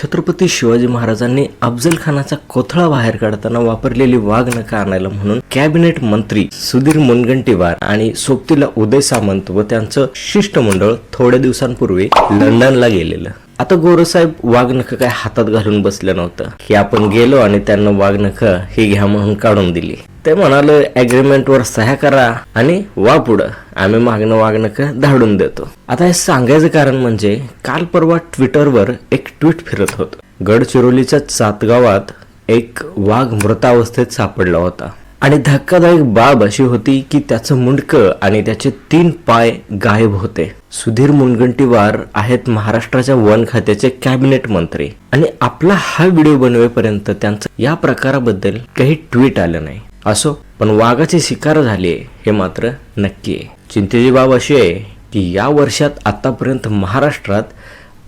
छत्रपती शिवाजी महाराजांनी अफजल खानाचा कोथळा बाहेर काढताना वापरलेली वाघनखं आणायला म्हणून कॅबिनेट मंत्री सुधीर मुनगंटीवार आणि सोबतीला उदय सामंत व त्यांचं शिष्टमंडळ थोड्या दिवसांपूर्वी लंडनला गेलेलं. आता गोरसाहेब वाघनखं काय हातात घालून बसलं नव्हतं की आपण गेलो आणि त्यांना वाघनखं ही घ्या म्हणून काढून दिली. ते म्हणाले अग्रीमेंट वर सह्या करा आणि वा पुढं, आम्ही मागणं वाघनखं धाडून देतो. आता हे सांगायचं कारण म्हणजे काल परवा ट्विटरवर एक ट्विट फिरत होतं. गडचिरोलीच्या चातगावात एक वाघ मृतावस्थेत सापडला होता आणि धक्कादायक बाब अशी होती की त्याचं मुंडकं आणि त्याचे 3 पाय गायब होते. सुधीर मुनगंटीवार आहेत महाराष्ट्राच्या वन खात्याचे कॅबिनेट मंत्री आणि आपला हा व्हिडिओ बनवेपर्यंत त्यांचं या प्रकाराबद्दल काही ट्विट आलं नाही. असो, पण वाघाची शिकार झाली हे मात्र नक्की आहे. चिंतेची बाब अशी आहे की या वर्षात आतापर्यंत महाराष्ट्रात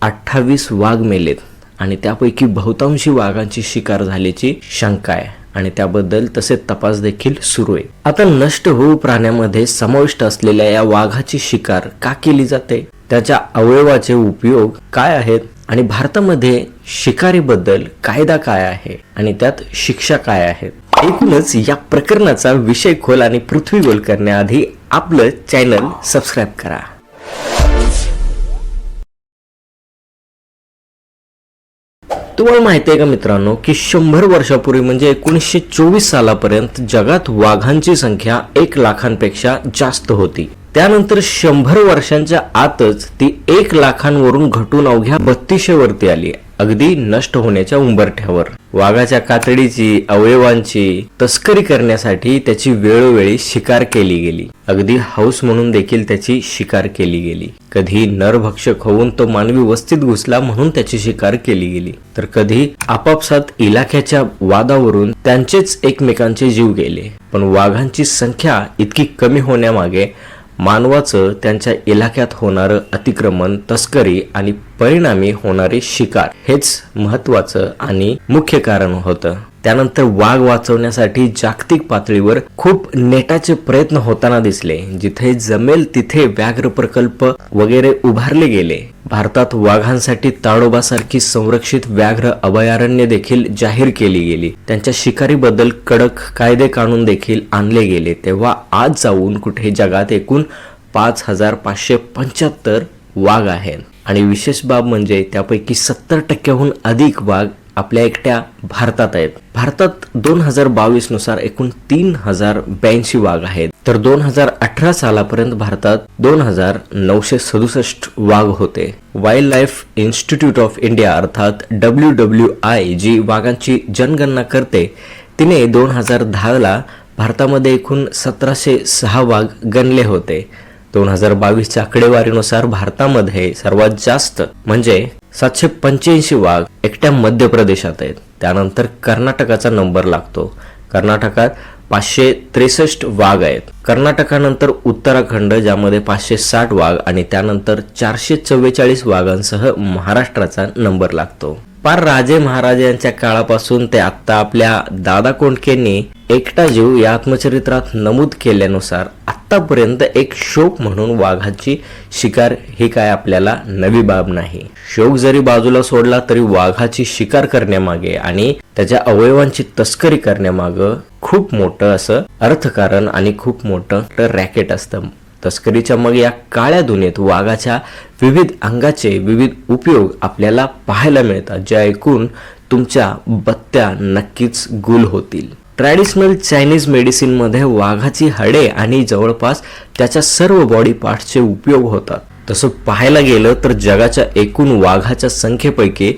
28 वाघ मेलेत आणि त्यापैकी बहुतांशी वाघांची शिकार झाल्याची शंका आहे आणि त्याबद्दल तसे तपास देखील सुरू आहे. आता नष्ट होऊ प्राण्यामध्ये समाविष्ट असलेल्या या वाघाची शिकार का केली जाते, त्याच्या अवयवाचे उपयोग काय आहेत आणि भारतामध्ये शिकारीबद्दल कायदा काय आहे आणि त्यात शिक्षा काय आहेत, एकूणच या प्रकरणाचा विषय खोल आणि पृथ्वी गोल करण्याआधी आपलं चॅनल सबस्क्राईब करा. तुम्हाला माहिती आहे का मित्रांनो की 100 वर्षापूर्वी म्हणजे 1924 सालापर्यंत जगात वाघांची संख्या 1 लाखांपेक्षा जास्त होती. त्यानंतर 100 वर्षांच्या आतच ती 1 लाखांवरून घटून अवघ्या 3200 वरती आली, अगदी नष्ट होण्याच्या उंबरठ्यावर. वाघाच्या कातडीची, अवयवांची तस्करी करण्यासाठी त्याची वेळोवेळी शिकार केली गेली. अगदी हौस म्हणून देखील त्याची शिकार केली गेली. कधी नरभक्षक होऊन तो मानवी वस्तीत घुसला म्हणून त्याची शिकार केली गेली, तर कधी आपापसात इलाख्याच्या वादावरून त्यांचेच एकमेकांचे जीव गेले. पण वाघांची संख्या इतकी कमी होण्यामागे मानवाचं त्यांच्या इलाक्यात होणारं अतिक्रमण, तस्करी आणि परिणामी होणारी शिकार हेच महत्वाचं आणि मुख्य कारण होतं. त्यानंतर वाघ वाचवण्यासाठी जागतिक पातळीवर खूप नेटाचे प्रयत्न होताना दिसले. जिथे जमेल तिथे व्याघ्र प्रकल्प वगैरे उभारले गेले. भारतात वाघांसाठी ताडोबासारखी संरक्षित व्याघ्र अभयारण्य देखील जाहीर केली गेली. त्यांच्या शिकारीबद्दल कडक कायदे कानून देखील आणले गेले. तेव्हा आज जाऊन कुठे जगात एकूण 5575 वाघ आहेत आणि विशेष बाब म्हणजे त्यापैकी 70% अधिक वाघ आपल्या एकट्या भारतात आहेत. भारतात 2022 नुसार एकूण 3082 वाघ आहेत, तर 2018 सालापर्यंत भारतात 2967 वाघ होते. Wild life institute of India अर्थात WWI जी वाघांची जनगणना करते, तिने 2010ला भारतामध्ये एकूण 1706 वाघ गणले होते. 2022च्या आकडेवारीनुसार भारतामध्ये सर्वात जास्त म्हणजे 785 वाघ एकट्या मध्य प्रदेशात आहेत. त्यानंतर कर्नाटकाचा नंबर लागतो. कर्नाटकात 563 वाघ आहेत. कर्नाटकानंतर उत्तराखंड ज्यामध्ये 560 वाघ आणि त्यानंतर 444 वाघांसह महाराष्ट्राचा नंबर लागतो. पार राजे महाराजांच्या काळापासून ते आता आपल्या दादा कोंडकेंनी एकटा जीव या आत्मचरित्रात नमूद केल्यानुसार आतापर्यंत एक शौक म्हणून वाघाची शिकार ही काय आपल्याला नवी बाब नाही. शौक जरी बाजूला सोडला तरी वाघाची शिकार करण्यामागे आणि त्याच्या अवयवांची तस्करी करण्यामागे खूप मोठं असं अर्थकारण आणि खूप मोठं रॅकेट असतं. तस्करीच्या मग या काळ्या दुनियेत वाघाच्या विविध अंगाचे विविध उपयोग आपल्याला पाहायला मिळतात, जे ऐकून तुमच्या बत्त्या नक्कीच गुल होतील. ट्रॅडिशनल चायनीज मेडिसिन मध्ये वाघाची हाडे आणि जवळपास त्याच्या सर्व बॉडी पार्टचे उपयोग होतात. तसं पाहायला गेलं तर जगाच्या एकूण वाघाच्या संख्येपैकी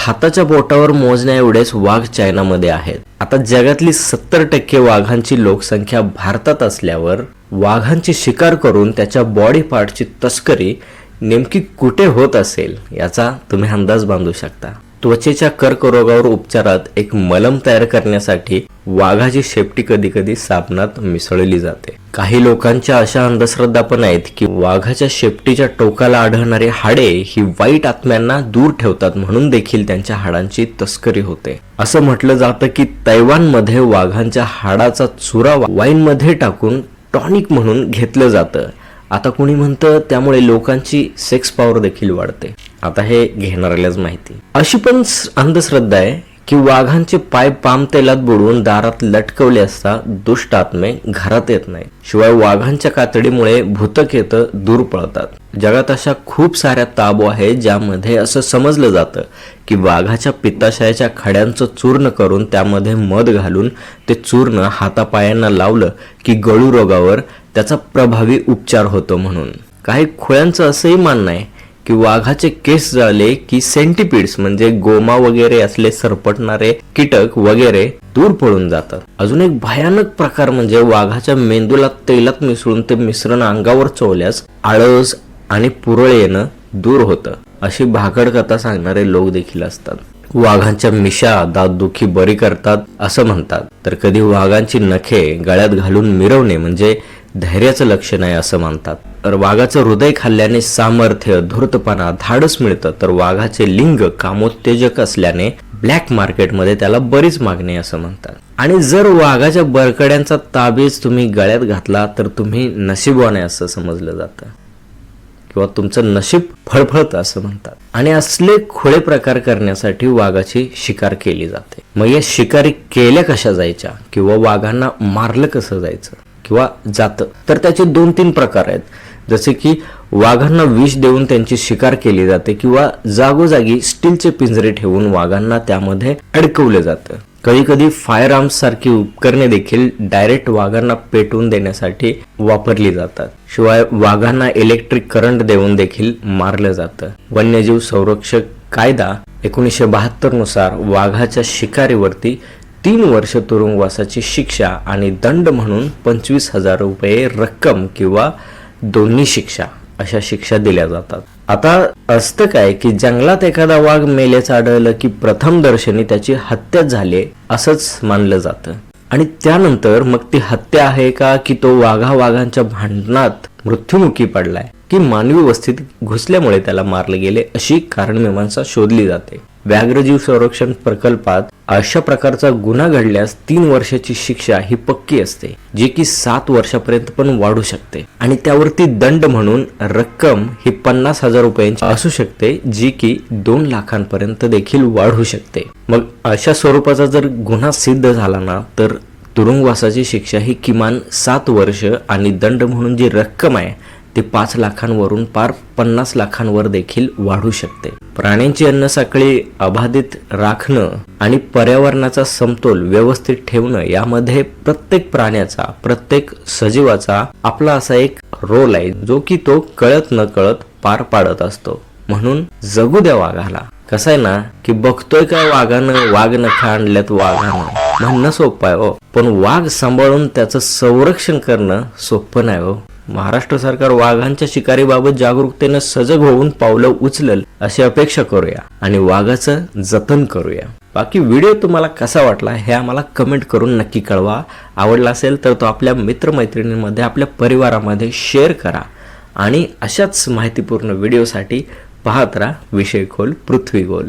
हाताच्या बोटावर मोजण्या एवढेच वाघ चायनामध्ये आहेत. आता जगातली 70% वाघांची लोकसंख्या भारतात असल्यावर वाघांची शिकार करून त्याच्या बॉडी पार्टची तस्करी नेमकी कुठे होत असेल याचा तुम्ही अंदाज बांधू शकता. त्वचेच्या कर्करोगावर उपचारात एक मलम तयार करण्यासाठी वाघाची शेपटी कधी कधी साबणात मिसळली जाते. काही लोकांच्या अशा अंधश्रद्धा पण आहेत की वाघाच्या शेपटीच्या टोकाला आढळणारी हाडे ही वाईट आत्म्यांना दूर ठेवतात म्हणून देखील त्यांच्या हाडांची तस्करी होते. असं म्हटलं जातं की तैवानमध्ये वाघांच्या हाडाचा चुरा वाईनमध्ये टाकून टॉनिक म्हणून घेतलं जातं. आता कोणी म्हणतं त्यामुळे लोकांची सेक्स पॉवर देखील वाढते. आता हे घेणाऱ्यालाच माहिती. अशी पण अंधश्रद्धा आहे की वाघांचे पाय पाम तेलात बुडवून दारात लटकवले असता दुष्ट आत्मे घरात येत नाही. शिवाय वाघांच्या कातडीमुळे भूतकेत दूर पळतात. जगात अशा खूप साऱ्या ताबू आहेत ज्यामध्ये असं समजलं जातं की वाघाच्या पित्ताशयाच्या खड्यांचं चूर्ण करून त्यामध्ये मध घालून ते चूर्ण हातापायांना लावलं की गळू रोगावर त्याचा प्रभावी उपचार होतो म्हणून. काही खुळ्यांचं असंही मानणं आहे की वाघाचे केस जळले की सेंटिपिड्स म्हणजे गोमा वगैरे असले सरपटणारे कीटक वगैरे दूर पळून जातात. अजून एक भयानक प्रकार म्हणजे वाघाच्या मेंदूला तेलात मिसळून ते मिश्रण अंगावर चोळल्यास आळस आणि पुरळ येणं दूर होतं, अशी भाकड कथा सांगणारे लोक देखील असतात. वाघांच्या मिशा दातदुखी बरी करतात असं म्हणतात. तर कधी वाघांची नखे गळ्यात घालून मिरवणे म्हणजे धैर्याचं लक्षण आहे असं मानतात. तर वाघाचं हृदय खाल्ल्याने सामर्थ्य, धूर्तपणा, धाडस मिळतं. तर वाघाचे लिंग कामोत्तेजक असल्याने ब्लॅक मार्केटमध्ये त्याला बरीच मागणी असं म्हणतात. आणि जर वाघाच्या बरकड्यांचा ताबीज तुम्ही गळ्यात घातला तर तुम्ही नशीबवान आहे असं समजलं जातं किंवा तुमचं नशीब फळफळतं असं म्हणतात. आणि असले खोळे प्रकार करण्यासाठी वाघाची शिकार केली जाते. मग या शिकारी केल्या कशा जायच्या किंवा वाघांना मारलं कसं जायचं किंवा जातं, तर त्याचे 2-3 प्रकार आहेत. जसे की वाघांना विष देऊन त्यांची शिकार केली जाते किंवा जागोजागी स्टीलचे पिंजरे ठेवून वाघांना त्यामध्ये अडकवले जातं. कधी कधी फायर आर्म्स सारखी उपकरणे देखील डायरेक्ट वाघांना पेटवून देण्यासाठी वापरली जातात. शिवाय वाघांना इलेक्ट्रिक करंट देऊन देखील मारलं जातं. वन्यजीव संरक्षक कायदा 1972 नुसार वाघाच्या शिकारीवरती 3 वर्ष तुरुंगवासाची शिक्षा आणि दंड म्हणून 25,000 रुपये रक्कम किंवा दोन्ही शिक्षा अशा शिक्षा दिल्या जातात. आता असतं काय की जंगलात एखादा वाघ मेल्याचं आढळलं की प्रथम दर्शनी त्याची हत्या झाली असंच मानलं जातं. आणि त्यानंतर मग ती हत्या आहे का की तो वाघांच्या भांडणात मृत्युमुखी पडलाय की मानवी वस्तीत घुसल्यामुळे त्याला मारले गेले, अशी कारणमीमांसा शोधली जाते. व्याघ्रजीव संरक्षण प्रकल्पात अशा प्रकारचा गुन्हा घडल्यास 3 वर्षाची शिक्षा ही पक्की असते, जी की 7 वर्षापर्यंत पण वाढू शकते. आणि त्यावरती दंड म्हणून रक्कम ही 50,000 रुपयांची असू शकते, जी की 2 लाखांपर्यंत देखील वाढू शकते. मग अशा स्वरूपाचा जर गुन्हा सिद्ध झाला ना तर तुरुंगवासाची शिक्षा ही किमान 7 वर्ष आणि दंड म्हणून जी रक्कम आहे ते 5 लाखांवरून पार 50 लाखांवर देखील वाढू शकते. प्राण्यांची अन्नसाखळी अबाधित राखणं आणि पर्यावरणाचा समतोल व्यवस्थित ठेवणं यामध्ये प्रत्येक प्राण्याचा, प्रत्येक सजीवाचा आपला असा एक रोल आहे, जो की तो कळत न कळत पार पाडत असतो. म्हणून जगू द्या वाघाला. कसं आहे ना की बघतोय काय वाघानं वाघ नखा आणल्यात वाघानं म्हणणं सोपं आहे हो, पण वाघ सांभाळून त्याचं संरक्षण करणं सोपं नाही हो. महाराष्ट्र सरकार वाघांच्या शिकारीबाबत जागरूकतेनं सजग होऊन पावलं उचलल अशी अपेक्षा करूया आणि वाघाचं जतन करूया. बाकी व्हिडिओ तुम्हाला कसा वाटला हे आम्हाला कमेंट करून नक्की कळवा. आवडला असेल तर तो आपल्या मित्रमैत्रिणींमध्ये, आपल्या परिवारामध्ये शेअर करा. आणि अशाच माहितीपूर्ण व्हिडिओसाठी पाहत राहा विषय खोल पृथ्वी गोल.